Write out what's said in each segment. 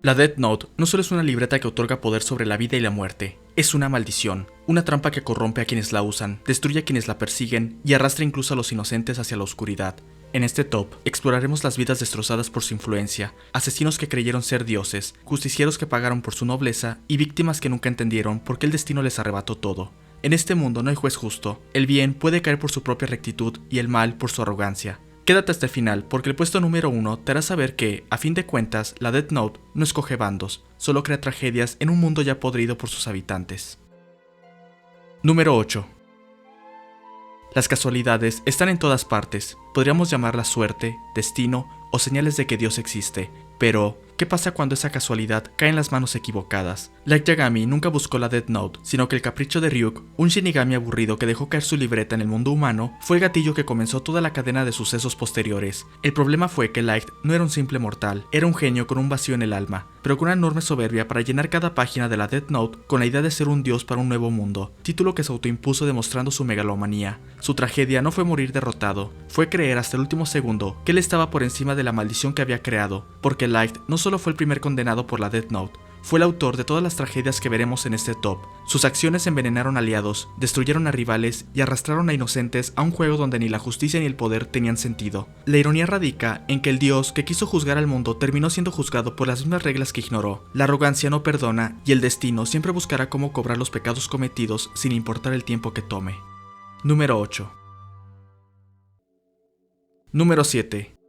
La Death Note no solo es una libreta que otorga poder sobre la vida y la muerte, es una maldición, una trampa que corrompe a quienes la usan, destruye a quienes la persiguen y arrastra incluso a los inocentes hacia la oscuridad. En este top, exploraremos las vidas destrozadas por su influencia, asesinos que creyeron ser dioses, justicieros que pagaron por su nobleza y víctimas que nunca entendieron por qué el destino les arrebató todo. En este mundo no hay juez justo, el bien puede caer por su propia rectitud y el mal por su arrogancia. Quédate hasta el final porque el puesto número 1 te hará saber que, a fin de cuentas, la Death Note no escoge bandos, solo crea tragedias en un mundo ya podrido por sus habitantes. Número 8. Las casualidades están en todas partes, podríamos llamarlas suerte, destino o señales de que Dios existe, pero ¿qué pasa cuando esa casualidad cae en las manos equivocadas? Light Yagami nunca buscó la Death Note, sino que el capricho de Ryuk, un Shinigami aburrido que dejó caer su libreta en el mundo humano, fue el gatillo que comenzó toda la cadena de sucesos posteriores. El problema fue que Light no era un simple mortal, era un genio con un vacío en el alma, pero con una enorme soberbia para llenar cada página de la Death Note con la idea de ser un dios para un nuevo mundo, título que se autoimpuso demostrando su megalomanía. Su tragedia no fue morir derrotado, fue creer hasta el último segundo que él estaba por encima de la maldición que había creado, porque Light no solo fue el primer condenado por la Death Note, fue el autor de todas las tragedias que veremos en este top. Sus acciones envenenaron aliados, destruyeron a rivales y arrastraron a inocentes a un juego donde ni la justicia ni el poder tenían sentido. La ironía radica en que el dios que quiso juzgar al mundo terminó siendo juzgado por las mismas reglas que ignoró. La arrogancia no perdona y el destino siempre buscará cómo cobrar los pecados cometidos sin importar el tiempo que tome. Número 8. Número 7.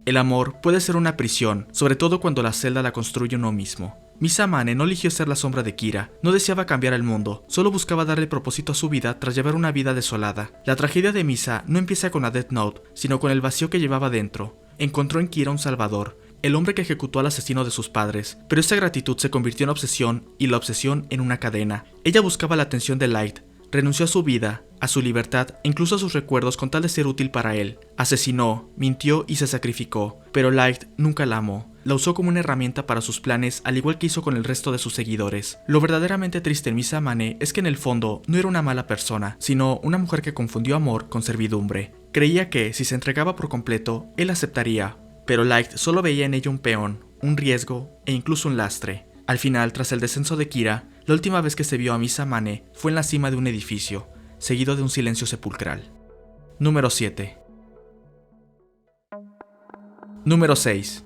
El amor puede ser una prisión, sobre todo cuando la celda la construye uno mismo. Misa Amane no eligió ser la sombra de Kira, no deseaba cambiar el mundo, solo buscaba darle propósito a su vida tras llevar una vida desolada. La tragedia de Misa no empieza con la Death Note, sino con el vacío que llevaba dentro. Encontró en Kira un salvador, el hombre que ejecutó al asesino de sus padres, pero esa gratitud se convirtió en obsesión y la obsesión en una cadena. Ella buscaba la atención de Light, renunció a su vida, a su libertad e incluso a sus recuerdos con tal de ser útil para él. Asesinó, mintió y se sacrificó, pero Light nunca la amó. La usó como una herramienta para sus planes, al igual que hizo con el resto de sus seguidores. Lo verdaderamente triste en Misa Amane es que en el fondo no era una mala persona, sino una mujer que confundió amor con servidumbre. Creía que, si se entregaba por completo, él aceptaría, pero Light solo veía en ella un peón, un riesgo e incluso un lastre. Al final, tras el descenso de Kira, la última vez que se vio a Misa Amane fue en la cima de un edificio, seguido de un silencio sepulcral. Número 7. Número 6.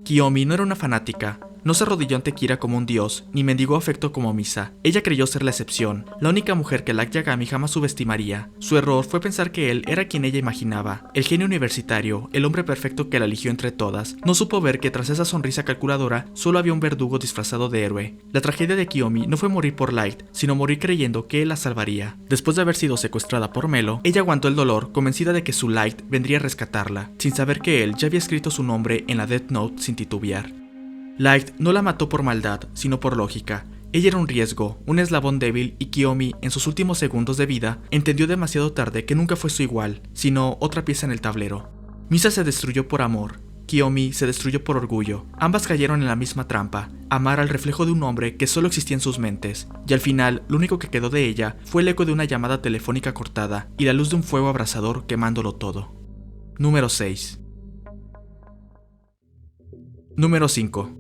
Kiyomi no era una fanática, no se arrodilló ante Kira como un dios, ni mendigó afecto como Misa. Ella creyó ser la excepción, la única mujer que Light Yagami jamás subestimaría. Su error fue pensar que él era quien ella imaginaba, el genio universitario, el hombre perfecto que la eligió entre todas. No supo ver que tras esa sonrisa calculadora, solo había un verdugo disfrazado de héroe. La tragedia de Kiyomi no fue morir por Light, sino morir creyendo que él la salvaría. Después de haber sido secuestrada por Melo, ella aguantó el dolor, convencida de que su Light vendría a rescatarla, sin saber que él ya había escrito su nombre en la Death Note sin titubear. Light no la mató por maldad, sino por lógica. Ella era un riesgo, un eslabón débil y Kiyomi, en sus últimos segundos de vida, entendió demasiado tarde que nunca fue su igual, sino otra pieza en el tablero. Misa se destruyó por amor, Kiyomi se destruyó por orgullo. Ambas cayeron en la misma trampa, amar al reflejo de un hombre que solo existía en sus mentes, y al final lo único que quedó de ella fue el eco de una llamada telefónica cortada y la luz de un fuego abrasador quemándolo todo. Número 6. Número 5.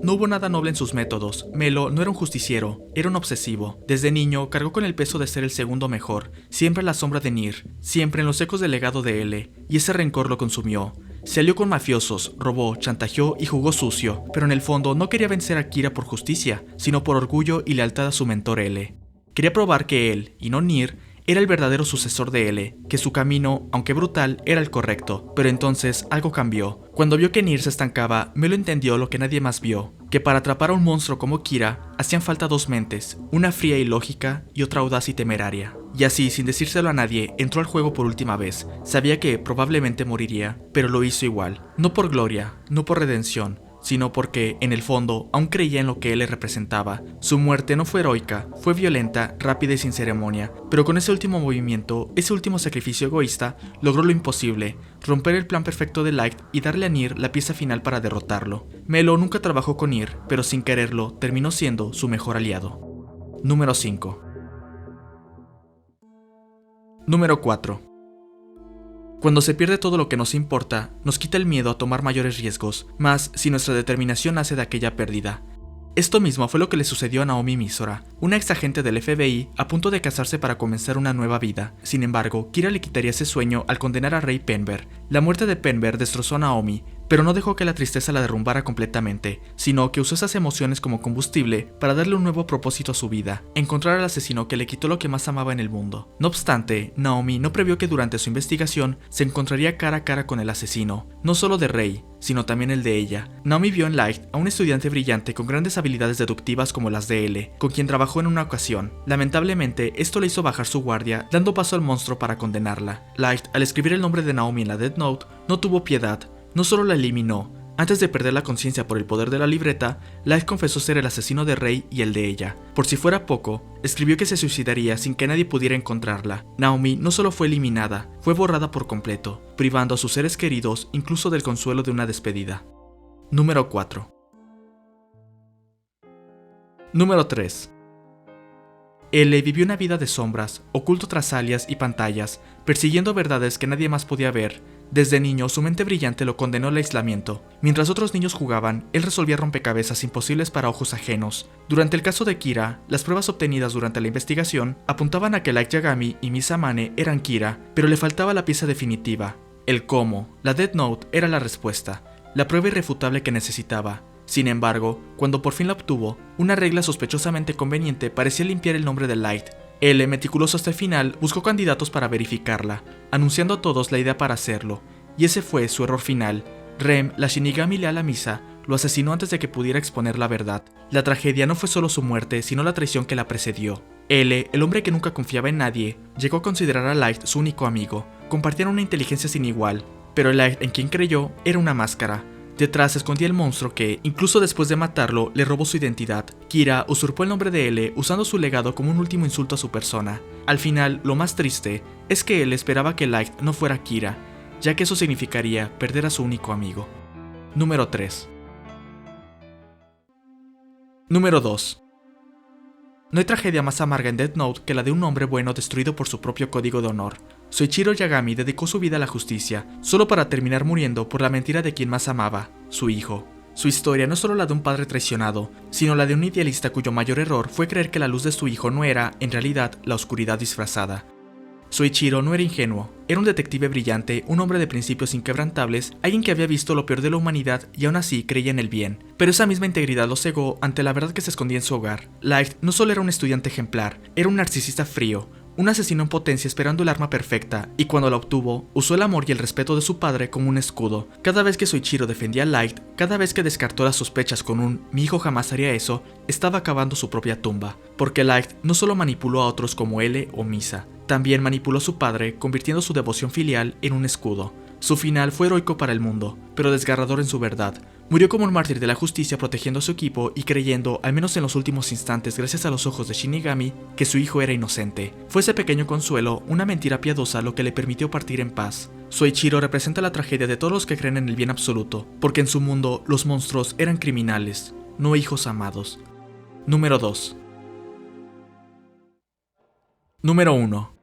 No hubo nada noble en sus métodos. Melo no era un justiciero, era un obsesivo. Desde niño cargó con el peso de ser el segundo mejor, siempre a la sombra de Nier, siempre en los ecos del legado de L, y ese rencor lo consumió. Se alió con mafiosos, robó, chantajeó y jugó sucio, pero en el fondo no quería vencer a Kira por justicia, sino por orgullo y lealtad a su mentor L. Quería probar que él, y no Nier, era el verdadero sucesor de L, que su camino, aunque brutal, era el correcto. Pero entonces algo cambió. Cuando vio que Nier se estancaba, Melo entendió lo que nadie más vio, que para atrapar a un monstruo como Kira, hacían falta dos mentes, una fría y lógica y otra audaz y temeraria. Y así, sin decírselo a nadie, entró al juego por última vez. Sabía que probablemente moriría, pero lo hizo igual. No por gloria, no por redención, sino porque, en el fondo, aún creía en lo que él le representaba. Su muerte no fue heroica, fue violenta, rápida y sin ceremonia, pero con ese último movimiento, ese último sacrificio egoísta, logró lo imposible, romper el plan perfecto de Light y darle a Nier la pieza final para derrotarlo. Melo nunca trabajó con Nier, pero sin quererlo, terminó siendo su mejor aliado. Número 5. Número 4. Cuando se pierde todo lo que nos importa, nos quita el miedo a tomar mayores riesgos, más si nuestra determinación nace de aquella pérdida. Esto mismo fue lo que le sucedió a Naomi Misora, una ex agente del FBI a punto de casarse para comenzar una nueva vida. Sin embargo, Kira le quitaría ese sueño al condenar a Ray Penber. La muerte de Penber destrozó a Naomi, pero no dejó que la tristeza la derrumbara completamente, sino que usó esas emociones como combustible para darle un nuevo propósito a su vida: encontrar al asesino que le quitó lo que más amaba en el mundo. No obstante, Naomi no previó que durante su investigación se encontraría cara a cara con el asesino, no solo de Ray, sino también el de ella. Naomi vio en Light a un estudiante brillante con grandes habilidades deductivas como las de L, con quien trabajó en una ocasión. Lamentablemente, esto le hizo bajar su guardia, dando paso al monstruo para condenarla. Light, al escribir el nombre de Naomi en la Death Note, no tuvo piedad. No solo la eliminó, antes de perder la conciencia por el poder de la libreta, Light confesó ser el asesino de Ray y el de ella. Por si fuera poco, escribió que se suicidaría sin que nadie pudiera encontrarla. Naomi no solo fue eliminada, fue borrada por completo, privando a sus seres queridos incluso del consuelo de una despedida. Número 4. Número 3. L vivió una vida de sombras, oculto tras alias y pantallas, persiguiendo verdades que nadie más podía ver. Desde niño, su mente brillante lo condenó al aislamiento. Mientras otros niños jugaban, él resolvía rompecabezas imposibles para ojos ajenos. Durante el caso de Kira, las pruebas obtenidas durante la investigación apuntaban a que Light Yagami y Misa Mane eran Kira, pero le faltaba la pieza definitiva: el cómo. La Death Note era la respuesta, la prueba irrefutable que necesitaba. Sin embargo, cuando por fin la obtuvo, una regla sospechosamente conveniente parecía limpiar el nombre de Light. L, meticuloso hasta el final, buscó candidatos para verificarla, anunciando a todos la idea para hacerlo, y ese fue su error final. Rem, la Shinigami leal a Misa, lo asesinó antes de que pudiera exponer la verdad. La tragedia no fue solo su muerte, sino la traición que la precedió. L, el hombre que nunca confiaba en nadie, llegó a considerar a Light su único amigo. Compartían una inteligencia sin igual, pero el Light en quien creyó era una máscara. Detrás se escondía el monstruo que, incluso después de matarlo, le robó su identidad. Kira usurpó el nombre de L usando su legado como un último insulto a su persona. Al final, lo más triste es que él esperaba que Light no fuera Kira, ya que eso significaría perder a su único amigo. Número 3. Número 2. No hay tragedia más amarga en Death Note que la de un hombre bueno destruido por su propio código de honor. Soichiro Yagami dedicó su vida a la justicia, solo para terminar muriendo por la mentira de quien más amaba, su hijo. Su historia no es solo la de un padre traicionado, sino la de un idealista cuyo mayor error fue creer que la luz de su hijo no era, en realidad, la oscuridad disfrazada. Soichiro no era ingenuo, era un detective brillante, un hombre de principios inquebrantables, alguien que había visto lo peor de la humanidad y aún así creía en el bien. Pero esa misma integridad lo cegó ante la verdad que se escondía en su hogar. Light no solo era un estudiante ejemplar, era un narcisista frío, un asesino en potencia esperando el arma perfecta, y cuando la obtuvo, usó el amor y el respeto de su padre como un escudo. Cada vez que Soichiro defendía a Light, cada vez que descartó las sospechas con un "mi hijo jamás haría eso", estaba acabando su propia tumba. Porque Light no solo manipuló a otros como L o Misa, también manipuló a su padre, convirtiendo su devoción filial en un escudo. Su final fue heroico para el mundo, pero desgarrador en su verdad. Murió como un mártir de la justicia protegiendo a su equipo y creyendo, al menos en los últimos instantes gracias a los ojos de Shinigami, que su hijo era inocente. Fue ese pequeño consuelo, una mentira piadosa, lo que le permitió partir en paz. Soichiro representa la tragedia de todos los que creen en el bien absoluto, porque en su mundo los monstruos eran criminales, no hijos amados. Número 2. Número 1.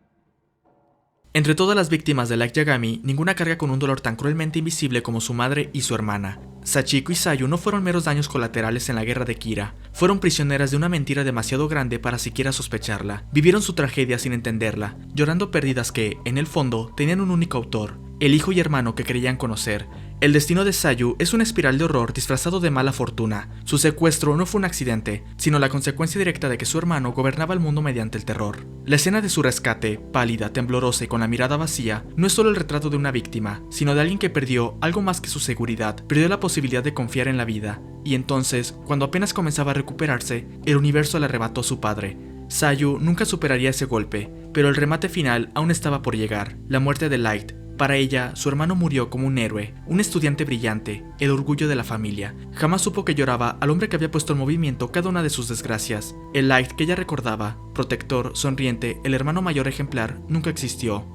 Entre todas las víctimas de Light Yagami, ninguna carga con un dolor tan cruelmente invisible como su madre y su hermana. Sachiko y Sayu no fueron meros daños colaterales en la guerra de Kira, fueron prisioneras de una mentira demasiado grande para siquiera sospecharla. Vivieron su tragedia sin entenderla, llorando pérdidas que, en el fondo, tenían un único autor, el hijo y hermano que creían conocer. El destino de Sayu es una espiral de horror disfrazado de mala fortuna. Su secuestro no fue un accidente, sino la consecuencia directa de que su hermano gobernaba el mundo mediante el terror. La escena de su rescate, pálida, temblorosa y con la mirada vacía, no es solo el retrato de una víctima, sino de alguien que perdió algo más que su seguridad, perdió la posibilidad de confiar en la vida. Y entonces, cuando apenas comenzaba a recuperarse, el universo le arrebató a su padre. Sayu nunca superaría ese golpe, pero el remate final aún estaba por llegar, la muerte de Light. Para ella, su hermano murió como un héroe, un estudiante brillante, el orgullo de la familia. Jamás supo que lloraba al hombre que había puesto en movimiento cada una de sus desgracias. El Light que ella recordaba, protector, sonriente, el hermano mayor ejemplar, nunca existió.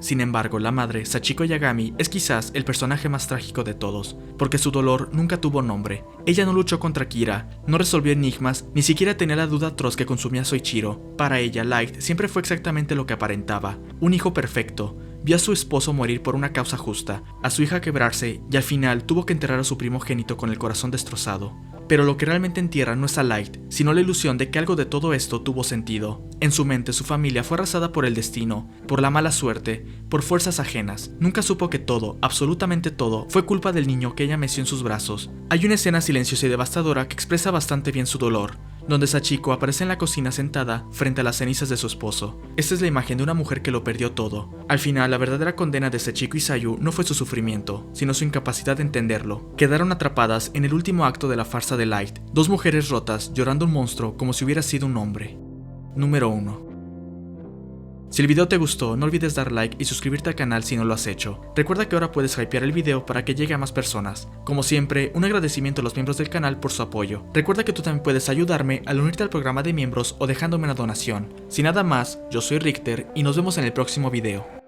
Sin embargo, la madre, Sachiko Yagami, es quizás el personaje más trágico de todos, porque su dolor nunca tuvo nombre. Ella no luchó contra Kira, no resolvió enigmas, ni siquiera tenía la duda atroz que consumía a Soichiro. Para ella, Light siempre fue exactamente lo que aparentaba, un hijo perfecto. vio a su esposo morir por una causa justa, a su hija quebrarse y al final tuvo que enterrar a su primogénito con el corazón destrozado. Pero lo que realmente entierra no es a Light, sino la ilusión de que algo de todo esto tuvo sentido. En su mente, su familia fue arrasada por el destino, por la mala suerte, por fuerzas ajenas. Nunca supo que todo, absolutamente todo, fue culpa del niño que ella meció en sus brazos. Hay una escena silenciosa y devastadora que expresa bastante bien su dolor, donde Sachiko aparece en la cocina sentada frente a las cenizas de su esposo. Esta es la imagen de una mujer que lo perdió todo. Al final, la verdadera condena de Sachiko y Sayu no fue su sufrimiento, sino su incapacidad de entenderlo. Quedaron atrapadas en el último acto de la farsa de Light, dos mujeres rotas llorando un monstruo como si hubiera sido un hombre. Número 1. Si el video te gustó, no olvides dar like y suscribirte al canal si no lo has hecho. Recuerda que ahora puedes hypear el video para que llegue a más personas. Como siempre, un agradecimiento a los miembros del canal por su apoyo. Recuerda que tú también puedes ayudarme al unirte al programa de miembros o dejándome una donación. Sin nada más, yo soy Richter y nos vemos en el próximo video.